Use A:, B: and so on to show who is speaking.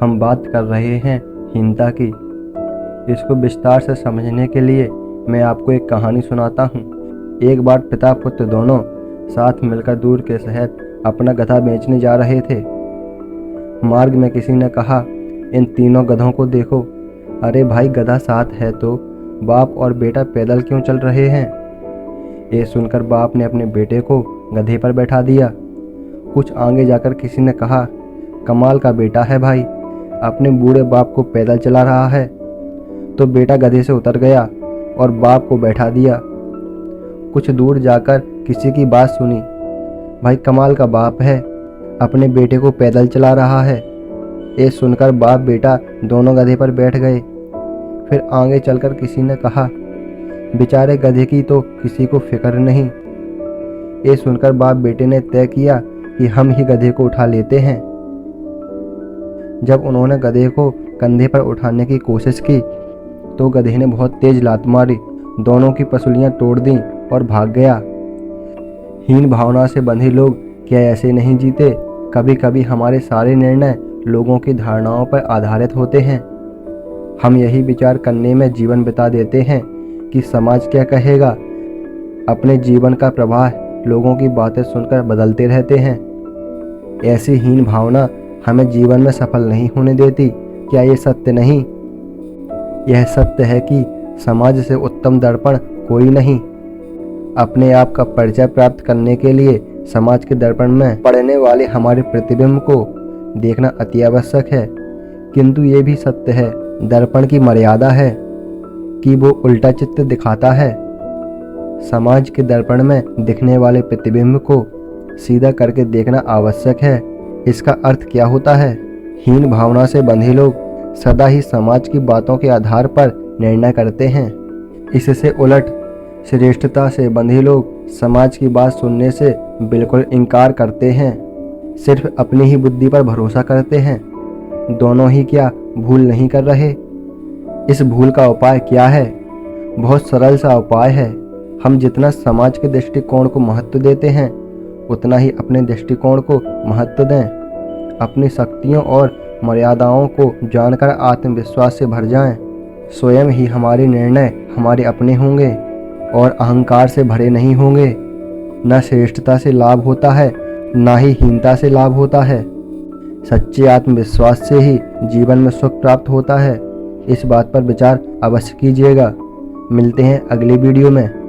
A: हम बात कर रहे हैं हीनता की। इसको विस्तार से समझने के लिए मैं आपको एक कहानी सुनाता हूँ। एक बार पिता पुत्र दोनों साथ मिलकर दूर के शहर अपना गधा बेचने जा रहे थे। मार्ग में किसी ने कहा, इन तीनों गधों को देखो। अरे भाई, गधा साथ है तो बाप और बेटा पैदल क्यों चल रहे हैं? ये सुनकर बाप ने अपने बेटे को गधे पर बैठा दिया। कुछ आगे जाकर किसी ने कहा, कमाल का बेटा है भाई, अपने बूढ़े बाप को पैदल चला रहा है। तो बेटा गधे से उतर गया और बाप को बैठा दिया। कुछ दूर जाकर किसी की बात सुनी, भाई कमाल का बाप है, अपने बेटे को पैदल चला रहा है। ये सुनकर बाप बेटा दोनों गधे पर बैठ गए। फिर आगे चलकर किसी ने कहा, बेचारे गधे की तो किसी को फिक्र नहीं। ये सुनकर बाप बेटे ने तय किया कि हम ही गधे को उठा लेते हैं। जब उन्होंने गधे को कंधे पर उठाने की कोशिश की तो गधे ने बहुत तेज लात मारी, दोनों की पसलियां तोड़ दी और भाग गया। हीन भावना से बंधे लोग क्या ऐसे नहीं जीते? कभी कभी हमारे सारे निर्णय लोगों की धारणाओं पर आधारित होते हैं। हम यही विचार करने में जीवन बिता देते हैं कि समाज क्या कहेगा। अपने जीवन का प्रवाह लोगों की बातें सुनकर बदलते रहते हैं। ऐसी हीन भावना हमें जीवन में सफल नहीं होने देती। क्या ये सत्य नहीं? यह सत्य है कि समाज से उत्तम दर्पण कोई नहीं। अपने आप का परिचय प्राप्त करने के लिए समाज के दर्पण में पड़ने वाले हमारे प्रतिबिंब को देखना अति आवश्यक है। किंतु ये भी सत्य है, दर्पण की मर्यादा है कि वो उल्टा चित्र दिखाता है। समाज के दर्पण में दिखने वाले प्रतिबिंब को सीधा करके देखना आवश्यक है। इसका अर्थ क्या होता है? हीन भावना से बंधे लोग सदा ही समाज की बातों के आधार पर निर्णय करते हैं। इससे उलट श्रेष्ठता से बंधे लोग समाज की बात सुनने से बिल्कुल इनकार करते हैं, सिर्फ अपनी ही बुद्धि पर भरोसा करते हैं। दोनों ही क्या भूल नहीं कर रहे? इस भूल का उपाय क्या है? बहुत सरल सा उपाय है। हम जितना समाज के दृष्टिकोण को महत्व देते हैं उतना ही अपने दृष्टिकोण को महत्व दें। अपनी शक्तियों और मर्यादाओं को जानकर आत्मविश्वास से भर जाएं। स्वयं ही हमारे निर्णय हमारे अपने होंगे और अहंकार से भरे नहीं होंगे। न श्रेष्ठता से लाभ होता है, न ही हीनता से लाभ होता है। सच्चे आत्मविश्वास से ही जीवन में सुख प्राप्त होता है। इस बात पर विचार अवश्य कीजिएगा। मिलते हैं अगली वीडियो में।